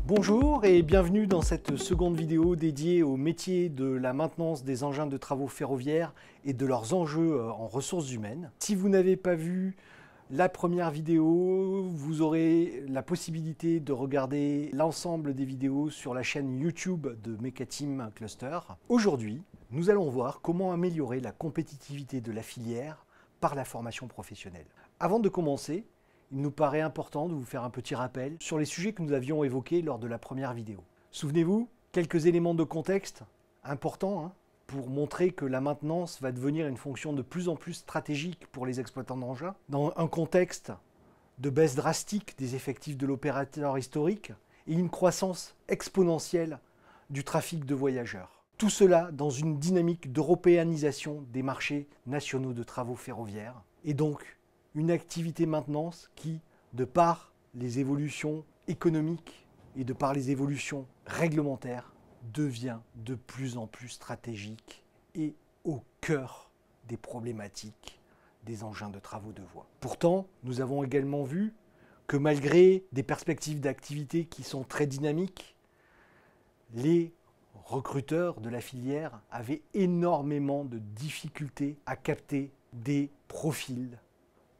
Bonjour et bienvenue dans cette seconde vidéo dédiée au métier de la maintenance des engins de travaux ferroviaires et de leurs enjeux en ressources humaines. Si vous n'avez pas vu la première vidéo, vous aurez la possibilité de regarder l'ensemble des vidéos sur la chaîne YouTube de Mecateam Cluster. Aujourd'hui, nous allons voir comment améliorer la compétitivité de la filière par la formation professionnelle. Avant de commencer, il nous paraît important de vous faire un petit rappel sur les sujets que nous avions évoqués lors de la première vidéo. Souvenez-vous, quelques éléments de contexte importants pour montrer que la maintenance va devenir une fonction de plus en plus stratégique pour les exploitants d'engins, dans un contexte de baisse drastique des effectifs de l'opérateur historique et une croissance exponentielle du trafic de voyageurs. Tout cela dans une dynamique d'européanisation des marchés nationaux de travaux ferroviaires et donc une activité maintenance qui, de par les évolutions économiques et de par les évolutions réglementaires, devient de plus en plus stratégique et au cœur des problématiques des engins de travaux de voie. Pourtant, nous avons également vu que malgré des perspectives d'activité qui sont très dynamiques, les recruteurs de la filière avaient énormément de difficultés à capter des profils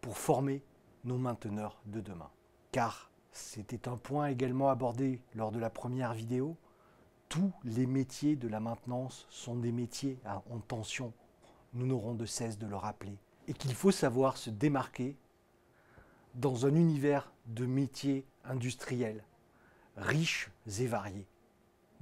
pour former nos mainteneurs de demain. Car c'était un point également abordé lors de la première vidéo, tous les métiers de la maintenance sont des métiers en tension. Nous n'aurons de cesse de le rappeler. Et qu'il faut savoir se démarquer dans un univers de métiers industriels, riches et variés.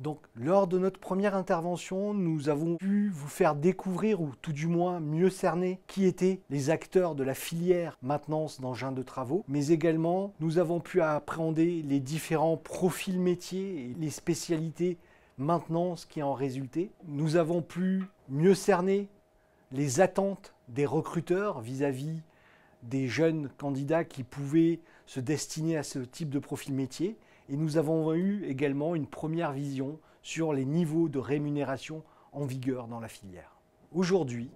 Donc, lors de notre première intervention, nous avons pu vous faire découvrir, ou tout du moins mieux cerner, qui étaient les acteurs de la filière maintenance d'engins de travaux, mais également nous avons pu appréhender les différents profils métiers et les spécialités maintenance qui en résultaient. Nous avons pu mieux cerner les attentes des recruteurs vis-à-vis des jeunes candidats qui pouvaient se destiner à ce type de profil métier. Et nous avons eu également une première vision sur les niveaux de rémunération en vigueur dans la filière. Aujourd'hui,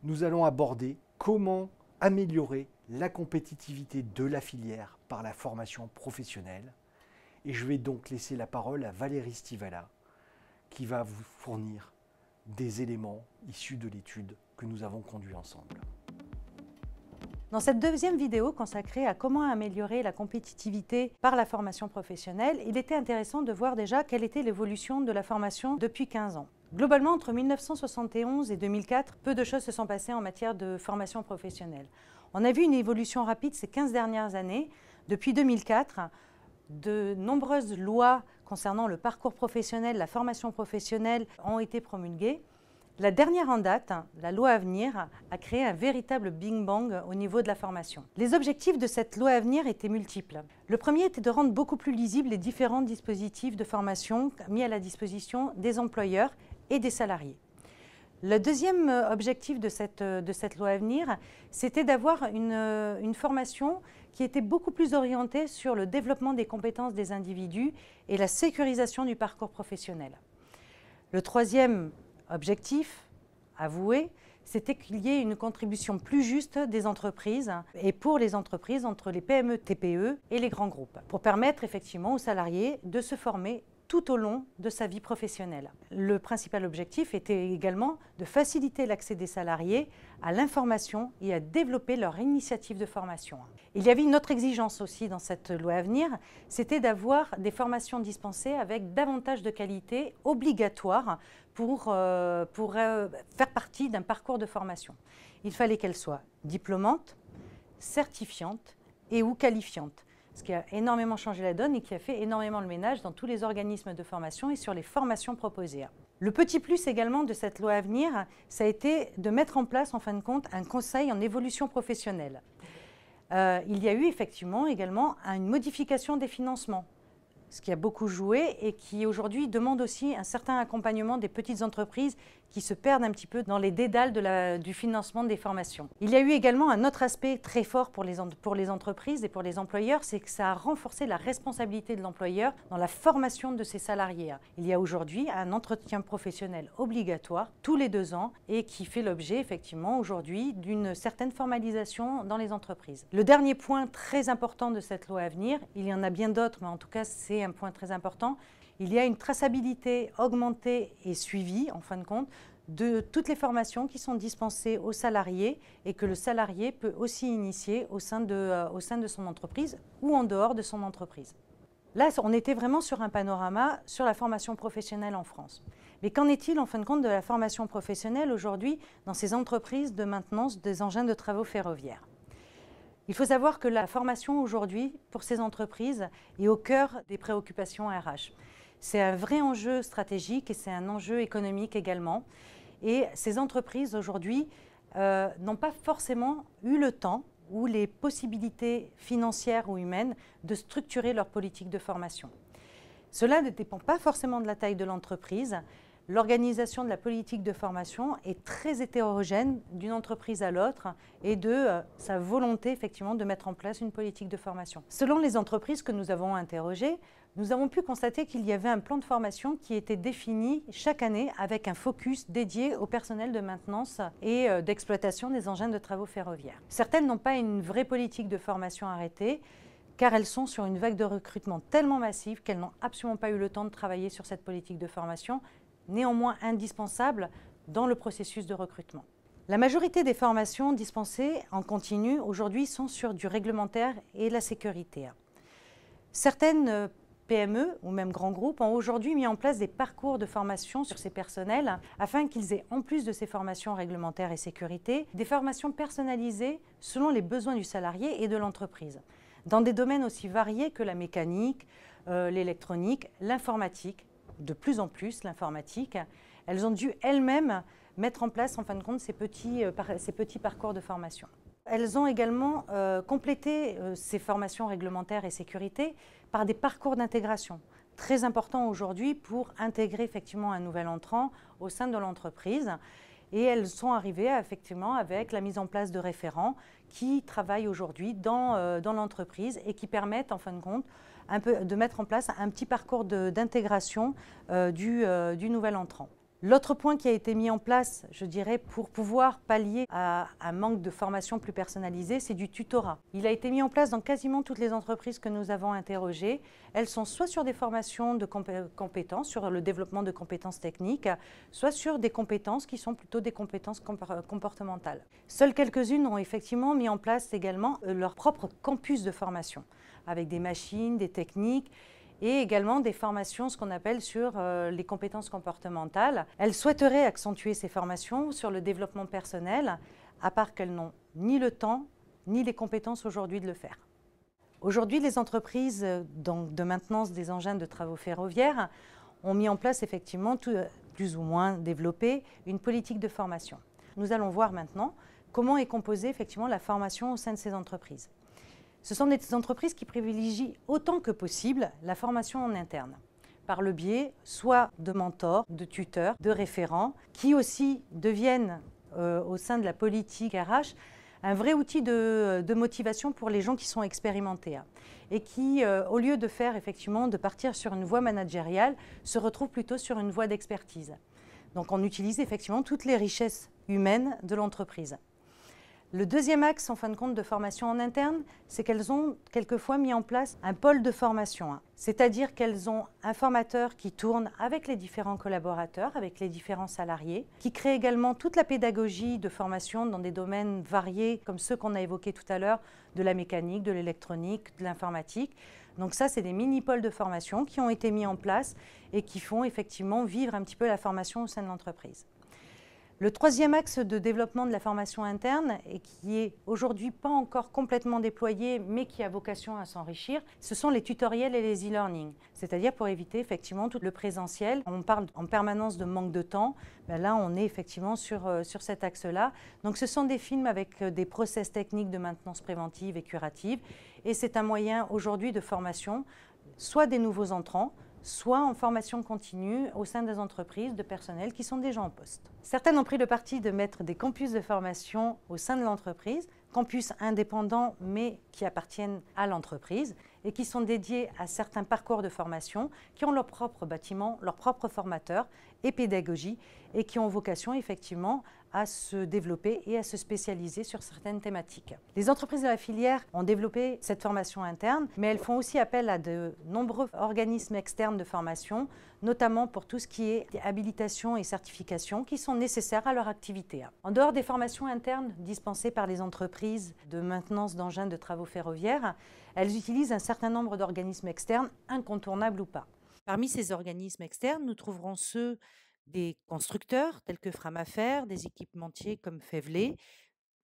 nous allons aborder comment améliorer la compétitivité de la filière par la formation professionnelle. Et je vais donc laisser la parole à Valérie Stivala, qui va vous fournir des éléments issus de l'étude que nous avons conduite ensemble. Dans cette deuxième vidéo consacrée à comment améliorer la compétitivité par la formation professionnelle, il était intéressant de voir déjà quelle était l'évolution de la formation depuis 15 ans. Globalement, entre 1971 et 2004, peu de choses se sont passées en matière de formation professionnelle. On a vu une évolution rapide ces 15 dernières années. Depuis 2004, de nombreuses lois concernant le parcours professionnel, la formation professionnelle ont été promulguées. La dernière en date, la loi Avenir, a créé un véritable bing bang au niveau de la formation. Les objectifs de cette loi Avenir étaient multiples. Le premier était de rendre beaucoup plus lisibles les différents dispositifs de formation mis à la disposition des employeurs et des salariés. Le deuxième objectif de cette loi Avenir, c'était d'avoir une formation qui était beaucoup plus orientée sur le développement des compétences des individus et la sécurisation du parcours professionnel. Le troisième objectif avoué, c'était qu'il y ait une contribution plus juste des entreprises et pour les entreprises entre les PME, TPE et les grands groupes, pour permettre effectivement aux salariés de se former tout au long de sa vie professionnelle. Le principal objectif était également de faciliter l'accès des salariés à l'information et à développer leur initiative de formation. Il y avait une autre exigence aussi dans cette loi Avenir, c'était d'avoir des formations dispensées avec davantage de qualité obligatoire pour faire partie d'un parcours de formation. Il fallait qu'elles soient diplômantes, certifiantes et ou qualifiantes. Ce qui a énormément changé la donne et qui a fait énormément le ménage dans tous les organismes de formation et sur les formations proposées. Le petit plus également de cette loi Avenir, ça a été de mettre en place en fin de compte un conseil en évolution professionnelle. Il y a eu effectivement également une modification des financements, ce qui a beaucoup joué et qui aujourd'hui demande aussi un certain accompagnement des petites entreprises qui se perdent un petit peu dans les dédales du financement des formations. Il y a eu également un autre aspect très fort pour les entreprises et pour les employeurs, c'est que ça a renforcé la responsabilité de l'employeur dans la formation de ses salariés. Il y a aujourd'hui un entretien professionnel obligatoire tous les 2 ans et qui fait l'objet effectivement aujourd'hui d'une certaine formalisation dans les entreprises. Le dernier point très important de cette loi à venir, il y en a bien d'autres, mais en tout cas c'est un point très important, il y a une traçabilité augmentée et suivie, en fin de compte, de toutes les formations qui sont dispensées aux salariés et que le salarié peut aussi initier au sein de son entreprise ou en dehors de son entreprise. Là, on était vraiment sur un panorama sur la formation professionnelle en France. Mais qu'en est-il en fin de compte de la formation professionnelle aujourd'hui dans ces entreprises de maintenance des engins de travaux ferroviaires? Il faut savoir que la formation aujourd'hui pour ces entreprises est au cœur des préoccupations RH. C'est un vrai enjeu stratégique et c'est un enjeu économique également. Et ces entreprises aujourd'hui n'ont pas forcément eu le temps ou les possibilités financières ou humaines de structurer leur politique de formation. Cela ne dépend pas forcément de la taille de l'entreprise. L'organisation de la politique de formation est très hétérogène d'une entreprise à l'autre et de sa volonté effectivement de mettre en place une politique de formation. Selon les entreprises que nous avons interrogées, nous avons pu constater qu'il y avait un plan de formation qui était défini chaque année avec un focus dédié au personnel de maintenance et d'exploitation des engins de travaux ferroviaires. Certaines n'ont pas une vraie politique de formation arrêtée car elles sont sur une vague de recrutement tellement massive qu'elles n'ont absolument pas eu le temps de travailler sur cette politique de formation, néanmoins indispensable dans le processus de recrutement. La majorité des formations dispensées en continu aujourd'hui sont sur du réglementaire et la sécurité. Certaines PME ou même grands groupes ont aujourd'hui mis en place des parcours de formation sur ces personnels afin qu'ils aient, en plus de ces formations réglementaires et sécurité, des formations personnalisées selon les besoins du salarié et de l'entreprise, dans des domaines aussi variés que la mécanique, l'électronique, l'informatique, de plus en plus l'informatique. Elles ont dû elles-mêmes mettre en place, en fin de compte, ces petits parcours de formation. Elles ont également complété ces formations réglementaires et sécurité par des parcours d'intégration, très importants aujourd'hui pour intégrer effectivement un nouvel entrant au sein de l'entreprise. Et elles sont arrivées effectivement avec la mise en place de référents qui travaillent aujourd'hui dans l'entreprise et qui permettent en fin de compte de mettre en place un petit parcours d'intégration du nouvel entrant. L'autre point qui a été mis en place, je dirais, pour pouvoir pallier à un manque de formation plus personnalisée, c'est du tutorat. Il a été mis en place dans quasiment toutes les entreprises que nous avons interrogées. Elles sont soit sur des formations de compétences, sur le développement de compétences techniques, soit sur des compétences qui sont plutôt des compétences comportementales. Seules quelques-unes ont effectivement mis en place également leur propre campus de formation, avec des machines, des techniques, et également des formations, ce qu'on appelle sur les compétences comportementales. Elles souhaiteraient accentuer ces formations sur le développement personnel, à part qu'elles n'ont ni le temps, ni les compétences aujourd'hui de le faire. Aujourd'hui, les entreprises de maintenance des engins de travaux ferroviaires ont mis en place effectivement, plus ou moins développé, une politique de formation. Nous allons voir maintenant comment est composée effectivement la formation au sein de ces entreprises. Ce sont des entreprises qui privilégient autant que possible la formation en interne, par le biais soit de mentors, de tuteurs, de référents, qui aussi deviennent au sein de la politique RH un vrai outil de motivation pour les gens qui sont expérimentés et qui, au lieu de faire effectivement de partir sur une voie managériale, se retrouvent plutôt sur une voie d'expertise. Donc on utilise effectivement toutes les richesses humaines de l'entreprise. Le deuxième axe, en fin de compte, de formation en interne, c'est qu'elles ont quelquefois mis en place un pôle de formation. C'est-à-dire qu'elles ont un formateur qui tourne avec les différents collaborateurs, avec les différents salariés, qui crée également toute la pédagogie de formation dans des domaines variés, comme ceux qu'on a évoqués tout à l'heure, de la mécanique, de l'électronique, de l'informatique. Donc ça, c'est des mini-pôles de formation qui ont été mis en place et qui font effectivement vivre un petit peu la formation au sein de l'entreprise. Le troisième axe de développement de la formation interne, et qui est aujourd'hui pas encore complètement déployé, mais qui a vocation à s'enrichir, ce sont les tutoriels et les e-learning. C'est-à-dire pour éviter effectivement tout le présentiel. On parle en permanence de manque de temps. Ben là, on est effectivement sur cet axe-là. Donc ce sont des films avec des process techniques de maintenance préventive et curative. Et c'est un moyen aujourd'hui de formation, soit des nouveaux entrants, soit en formation continue au sein des entreprises de personnel qui sont déjà en poste. Certaines ont pris le parti de mettre des campus de formation au sein de l'entreprise, campus indépendants mais qui appartiennent à l'entreprise et qui sont dédiés à certains parcours de formation, qui ont leur propre bâtiment, leur propre formateur et pédagogie et qui ont vocation effectivement à se développer et à se spécialiser sur certaines thématiques. Les entreprises de la filière ont développé cette formation interne, mais elles font aussi appel à de nombreux organismes externes de formation, notamment pour tout ce qui est habilitation et certification qui sont nécessaires à leur activité. En dehors des formations internes dispensées par les entreprises de maintenance d'engins de travaux ferroviaires, elles utilisent un certain nombre d'organismes externes, incontournables ou pas. Parmi ces organismes externes, nous trouverons ceux des constructeurs tels que Framafer, des équipementiers comme Fevlé,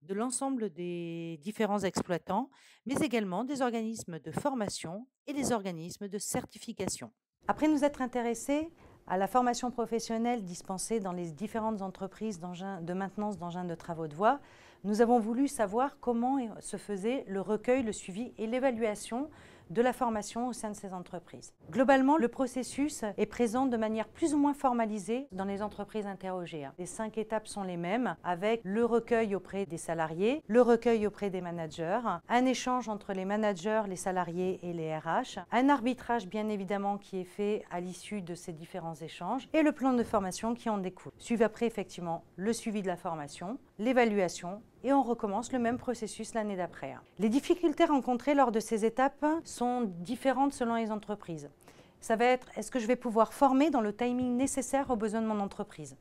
de l'ensemble des différents exploitants, mais également des organismes de formation et des organismes de certification. Après nous être intéressés à la formation professionnelle dispensée dans les différentes entreprises de maintenance d'engins de travaux de voie, nous avons voulu savoir comment se faisait le recueil, le suivi et l'évaluation de la formation au sein de ces entreprises. Globalement, le processus est présent de manière plus ou moins formalisée dans les entreprises interrogées. Les 5 étapes sont les mêmes, avec le recueil auprès des salariés, le recueil auprès des managers, un échange entre les managers, les salariés et les RH, un arbitrage bien évidemment qui est fait à l'issue de ces différents échanges et le plan de formation qui en découle. Suivi après effectivement le suivi de la formation, l'évaluation et on recommence le même processus l'année d'après. Les difficultés rencontrées lors de ces étapes sont différentes selon les entreprises. Ça va être, est-ce que je vais pouvoir former dans le timing nécessaire aux besoins de mon entreprise?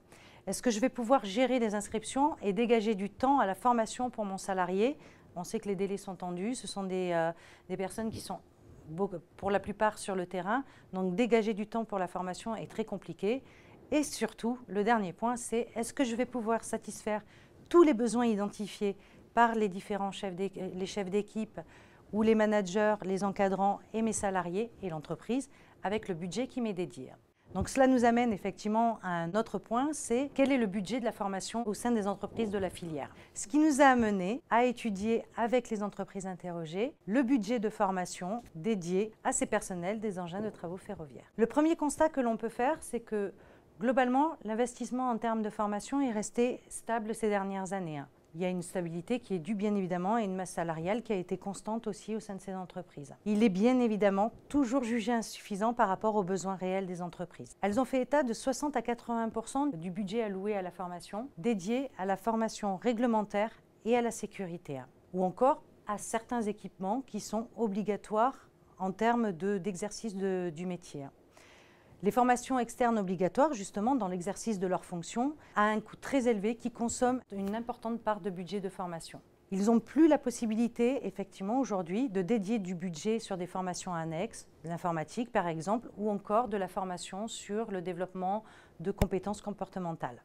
Est-ce que je vais pouvoir gérer les inscriptions et dégager du temps à la formation pour mon salarié? On sait que les délais sont tendus, ce sont des personnes qui sont pour la plupart sur le terrain, donc dégager du temps pour la formation est très compliqué. Et surtout, le dernier point, c'est est-ce que je vais pouvoir satisfaire tous les besoins identifiés par les différents chefs d'équipe ou les managers, les encadrants et mes salariés et l'entreprise avec le budget qui m'est dédié. Donc cela nous amène effectivement à un autre point, c'est quel est le budget de la formation au sein des entreprises de la filière. Ce qui nous a amené à étudier avec les entreprises interrogées le budget de formation dédié à ces personnels des engins de travaux ferroviaires. Le premier constat que l'on peut faire, c'est que globalement, l'investissement en termes de formation est resté stable ces dernières années. Il y a une stabilité qui est due bien évidemment à une masse salariale qui a été constante aussi au sein de ces entreprises. Il est bien évidemment toujours jugé insuffisant par rapport aux besoins réels des entreprises. Elles ont fait état de 60 à 80% du budget alloué à la formation, dédié à la formation réglementaire et à la sécurité, ou encore à certains équipements qui sont obligatoires en termes d'exercice du métier. Les formations externes obligatoires, justement, dans l'exercice de leurs fonctions, a un coût très élevé qui consomme une importante part de budget de formation. Ils n'ont plus la possibilité, effectivement, aujourd'hui, de dédier du budget sur des formations annexes, de l'informatique par exemple, ou encore de la formation sur le développement de compétences comportementales.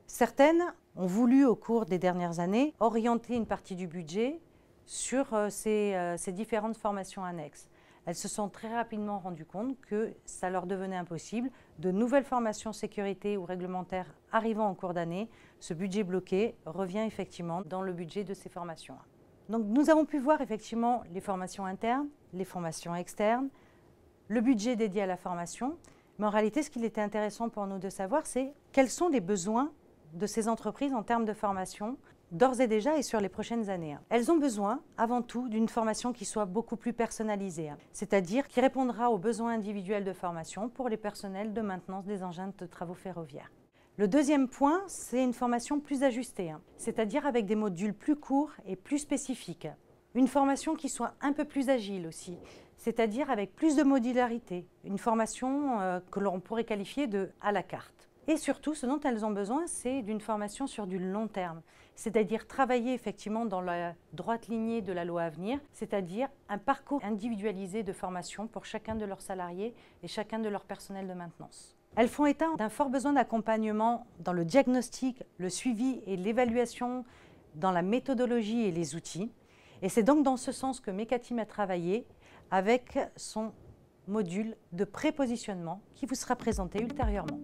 Certaines ont voulu, au cours des dernières années, orienter une partie du budget sur ces différentes formations annexes. Elles se sont très rapidement rendues compte que ça leur devenait impossible. De nouvelles formations sécurité ou réglementaires arrivant en cours d'année, ce budget bloqué revient effectivement dans le budget de ces formations. Donc nous avons pu voir effectivement les formations internes, les formations externes, le budget dédié à la formation. Mais en réalité, ce qu'il était intéressant pour nous de savoir, c'est quels sont les besoins de ces entreprises en termes de formation d'ores et déjà et sur les prochaines années. Elles ont besoin, avant tout, d'une formation qui soit beaucoup plus personnalisée, c'est-à-dire qui répondra aux besoins individuels de formation pour les personnels de maintenance des engins de travaux ferroviaires. Le deuxième point, c'est une formation plus ajustée, c'est-à-dire avec des modules plus courts et plus spécifiques. Une formation qui soit un peu plus agile aussi, c'est-à-dire avec plus de modularité. Une formation que l'on pourrait qualifier de à la carte. Et surtout, ce dont elles ont besoin, c'est d'une formation sur du long terme, c'est-à-dire travailler effectivement dans la droite lignée de la loi à venir, c'est-à-dire un parcours individualisé de formation pour chacun de leurs salariés et chacun de leur personnel de maintenance. Elles font état d'un fort besoin d'accompagnement dans le diagnostic, le suivi et l'évaluation, dans la méthodologie et les outils. Et c'est donc dans ce sens que Mecatim a travaillé avec son module de prépositionnement qui vous sera présenté ultérieurement.